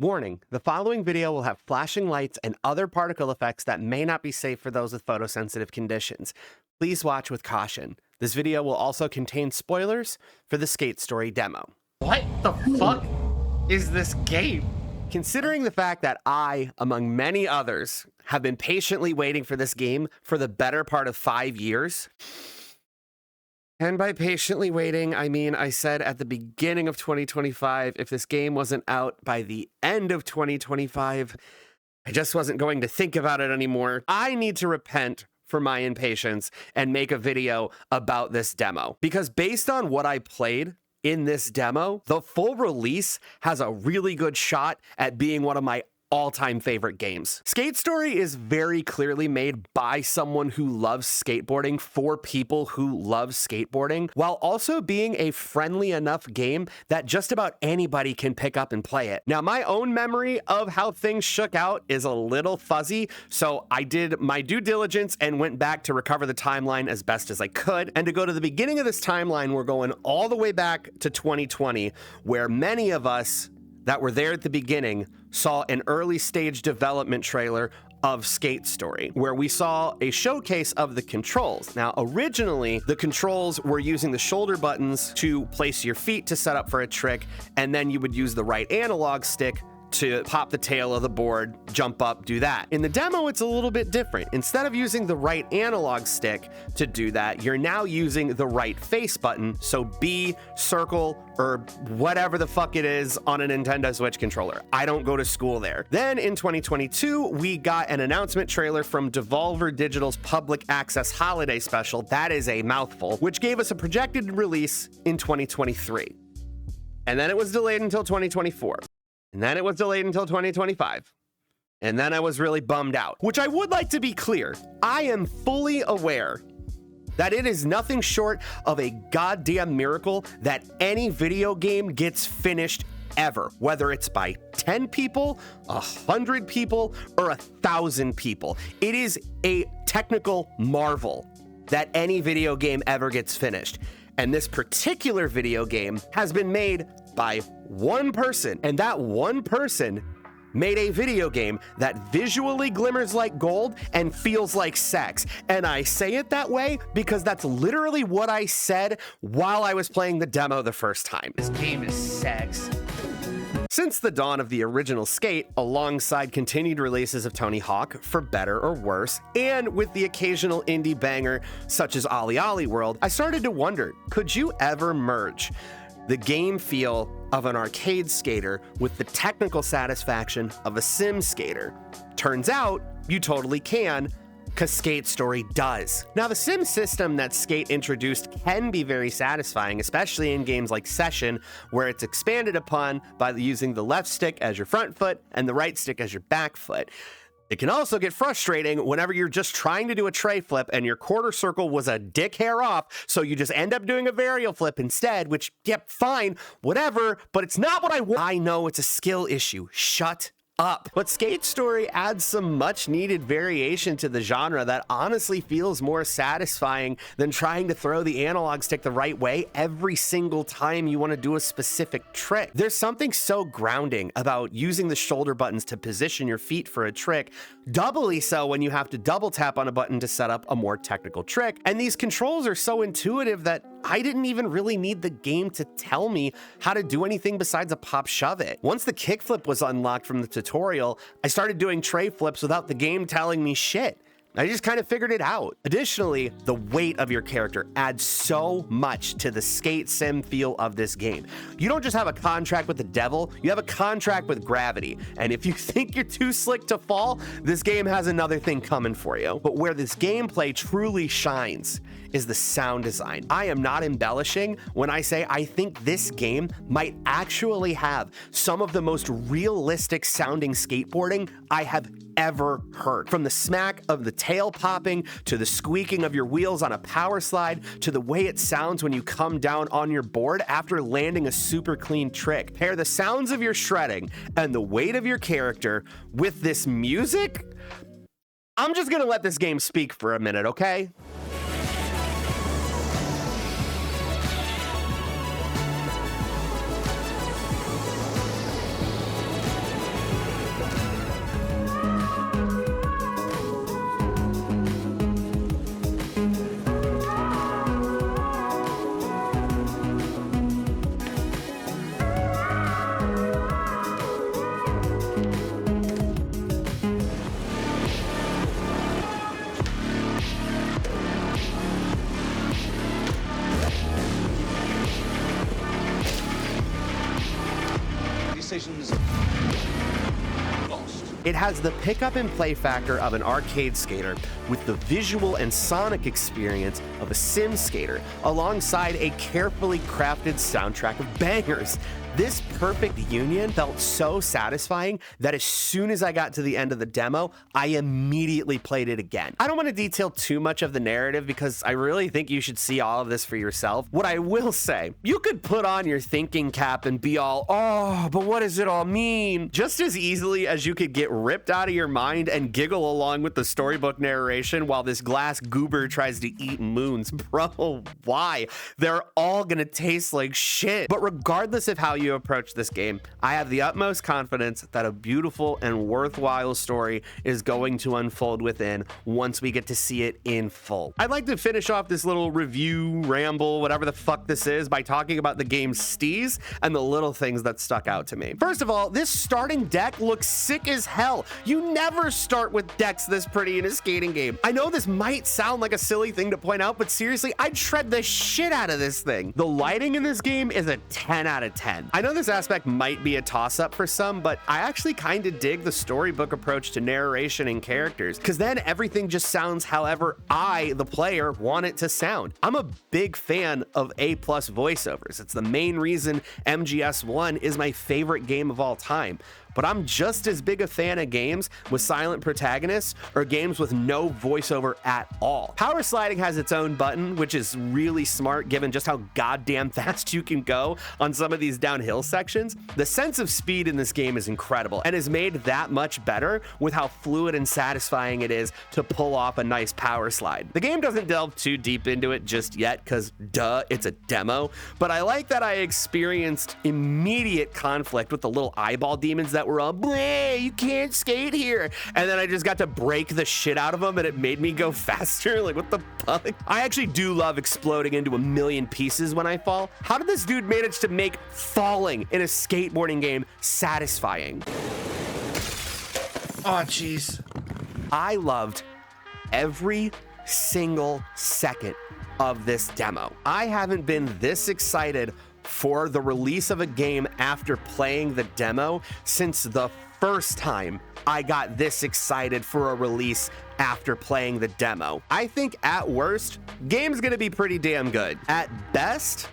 Warning, the following video will have flashing lights and other particle effects that may not be safe for those with photosensitive conditions. Please watch with caution. This video will also contain spoilers for the Skate Story demo. What the fuck is this game? Considering the fact that I, among many others, have been patiently waiting for this game for the better part of 5 years, and by patiently waiting, I mean I said at the beginning of 2025, if this game wasn't out by the end of 2025, I just wasn't going to think about it anymore. I need to repent for my impatience and make a video about this demo. Because based on what I played in this demo, the full release has a really good shot at being one of my all-time favorite games. Skate Story is very clearly made by someone who loves skateboarding for people who love skateboarding, while also being a friendly enough game that just about anybody can pick up and play it. Now, my own memory of how things shook out is a little fuzzy, so I did my due diligence and went back to recover the timeline as best as I could. And to go to the beginning of this timeline, we're going all the way back to 2020, where many of us that were there at the beginning saw an early stage development trailer of Skate Story, where we saw a showcase of the controls. Now, originally, the controls were using the shoulder buttons to place your feet to set up for a trick, and then you would use the right analog stick to pop the tail of the board, jump up, do that. In the demo, it's a little bit different. Instead of using the right analog stick to do that, you're now using the right face button, so B, circle, or whatever the fuck it is on a Nintendo Switch controller. I don't go to school there. Then in 2022, we got an announcement trailer from Devolver Digital's Public Access Holiday Special, that is a mouthful, which gave us a projected release in 2023. And then it was delayed until 2024. And then it was delayed until 2025. And then I was really bummed out. Which I would like to be clear, I am fully aware that it is nothing short of a goddamn miracle that any video game gets finished ever, whether it's by 10 people, 100 people, or 1,000 people. It is a technical marvel that any video game ever gets finished. And this particular video game has been made by one person, and that one person made a video game that visually glimmers like gold and feels like sex. And I say it that way because that's literally what I said while I was playing the demo the first time. This game is sex. Since the dawn of the original Skate, alongside continued releases of Tony Hawk, for better or worse, and with the occasional indie banger such as Ollie Ollie World, I started to wonder, could you ever merge the game feel of an arcade skater with the technical satisfaction of a sim skater? Turns out, you totally can, because Skate Story does. Now, the sim system that Skate introduced can be very satisfying, especially in games like Session, where it's expanded upon by using the left stick as your front foot and the right stick as your back foot. It can also get frustrating whenever you're just trying to do a tray flip and your quarter circle was a dick hair off, so you just end up doing a varial flip instead, which, yep, fine, whatever, but it's not what I want. I know it's a skill issue. Shut up. But Skate Story adds some much needed variation to the genre that honestly feels more satisfying than trying to throw the analog stick the right way every single time you want to do a specific trick. There's something so grounding about using the shoulder buttons to position your feet for a trick, doubly so when you have to double tap on a button to set up a more technical trick. And these controls are so intuitive that I didn't even really need the game to tell me how to do anything besides a pop shove it. Once the kickflip was unlocked from the tutorial, I started doing tray flips without the game telling me shit. I just kind of figured it out. Additionally, the weight of your character adds so much to the skate sim feel of this game. You don't just have a contract with the devil, you have a contract with gravity. And if you think you're too slick to fall, this game has another thing coming for you. But where this gameplay truly shines is the sound design. I am not embellishing when I say I think this game might actually have some of the most realistic sounding skateboarding I have ever heard. From the smack of the tail popping, to the squeaking of your wheels on a power slide, to the way it sounds when you come down on your board after landing a super clean trick. Pair the sounds of your shredding and the weight of your character with this music. I'm just gonna let this game speak for a minute, okay? It has the pick-up and play factor of an arcade skater with the visual and sonic experience of a sim skater, alongside a carefully crafted soundtrack of bangers. This perfect union felt so satisfying that as soon as I got to the end of the demo, I immediately played it again. I don't want to detail too much of the narrative because I really think you should see all of this for yourself. What I will say, you could put on your thinking cap and be all, oh, but what does it all mean? Just as easily as you could get ripped out of your mind and giggle along with the storybook narration while this glass goober tries to eat moons. Bro, why? They're all gonna taste like shit. But regardless of how you approach this game, I have the utmost confidence that a beautiful and worthwhile story is going to unfold within once we get to see it in full. I'd like to finish off this little review, ramble, whatever the fuck this is, by talking about the game's steez and the little things that stuck out to me. First of all, this starting deck looks sick as hell. You never start with decks this pretty in a skating game. I know this might sound like a silly thing to point out, but seriously, I'd shred the shit out of this thing. The lighting in this game is a 10 out of 10. I know this aspect might be a toss-up for some, but I actually kind of dig the storybook approach to narration and characters, because then everything just sounds however I, the player, want it to sound. I'm a big fan of A+ voiceovers. It's the main reason MGS1 is my favorite game of all time. But I'm just as big a fan of games with silent protagonists or games with no voiceover at all. Power sliding has its own button, which is really smart given just how goddamn fast you can go on some of these downhill sections. The sense of speed in this game is incredible and is made that much better with how fluid and satisfying it is to pull off a nice power slide. The game doesn't delve too deep into it just yet because duh, it's a demo, but I like that I experienced immediate conflict with the little eyeball demons that were all, bleh, you can't skate here. And then I just got to break the shit out of them and it made me go faster. Like, what the fuck? I actually do love exploding into a million pieces when I fall. How did this dude manage to make falling in a skateboarding game satisfying? Oh, jeez. I loved every single second of this demo. I haven't been this excited for the release of a game after playing the demo since the first time I got this excited for a release after playing the demo. I think at worst, game's gonna be pretty damn good. At best,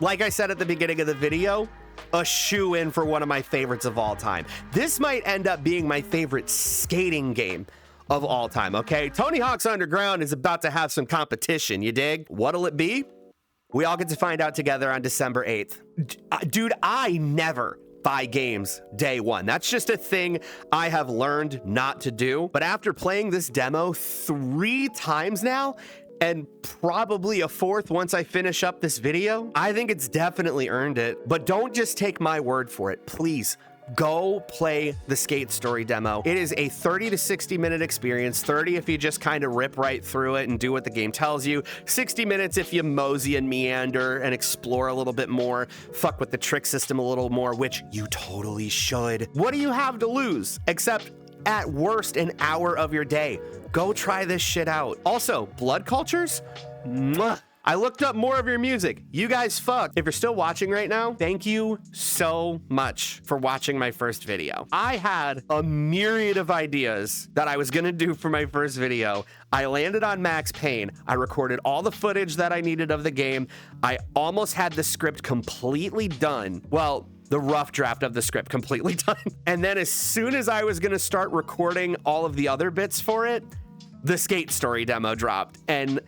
like I said at the beginning of the video, a shoe-in for one of my favorites of all time. This might end up being my favorite skating game of all time, okay? Tony Hawk's Underground is about to have some competition, you dig? What'll it be? We all get to find out together on December 8th. Dude, I never buy games day one. That's just a thing I have learned not to do. But after playing this demo 3 times now, and probably a 4th once I finish up this video, I think it's definitely earned it. But don't just take my word for it, please. Go play the Skate Story demo. It is a 30 to 60 minute experience. 30 if you just kind of rip right through it and do what the game tells you. 60 minutes if you mosey and meander and explore a little bit more, fuck with the trick system a little more, which you totally should. What do you have to lose except at worst an hour of your day? Go try this shit out. Also, blood cultures? Mwah. I looked up more of your music. You guys fuck. If you're still watching right now, thank you so much for watching my first video. I had a myriad of ideas that I was gonna do for my first video. I landed on Max Payne. I recorded all the footage that I needed of the game. I almost had the script completely done. Well, the rough draft of the script completely done. And then as soon as I was gonna start recording all of the other bits for it, the Skate Story demo dropped. And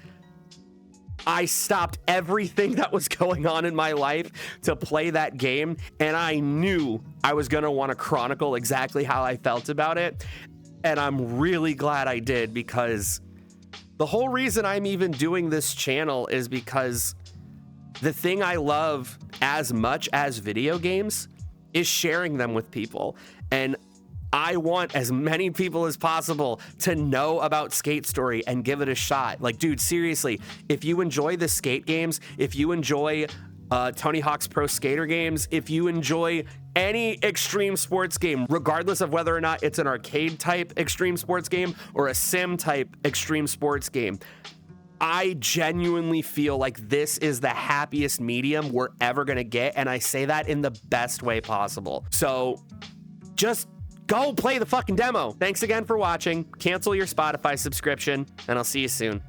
I stopped everything that was going on in my life to play that game, and I knew I was gonna wanna chronicle exactly how I felt about it, and I'm really glad I did, because the whole reason I'm even doing this channel is because the thing I love as much as video games is sharing them with people, and I want as many people as possible to know about Skate Story and give it a shot. Like, dude, seriously, if you enjoy the skate games, if you enjoy Tony Hawk's Pro Skater games, if you enjoy any extreme sports game, regardless of whether or not it's an arcade type extreme sports game or a sim type extreme sports game, I genuinely feel like this is the happiest medium we're ever gonna get, and I say that in the best way possible. So just go play the fucking demo. Thanks again for watching. Cancel your Spotify subscription, and I'll see you soon.